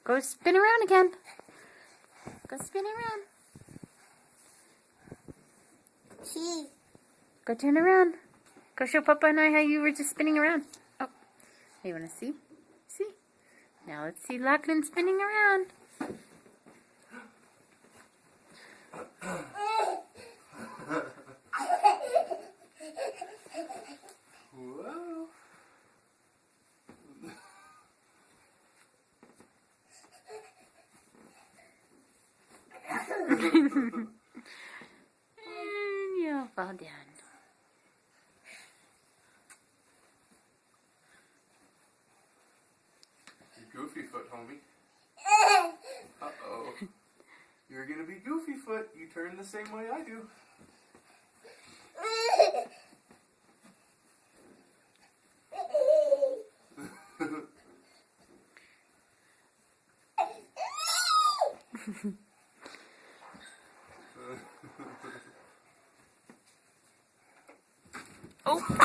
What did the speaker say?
Go spin around again. Go spin around. See. Go turn around. Go show Papa and I how you were just spinning around. Oh, you want to see? See? Now let's see Lachlan spinning around. Whoa. And you'll fall down. Goofy foot, homie. Uh-oh. You're gonna be goofy foot. You turn the same way I do. Oh!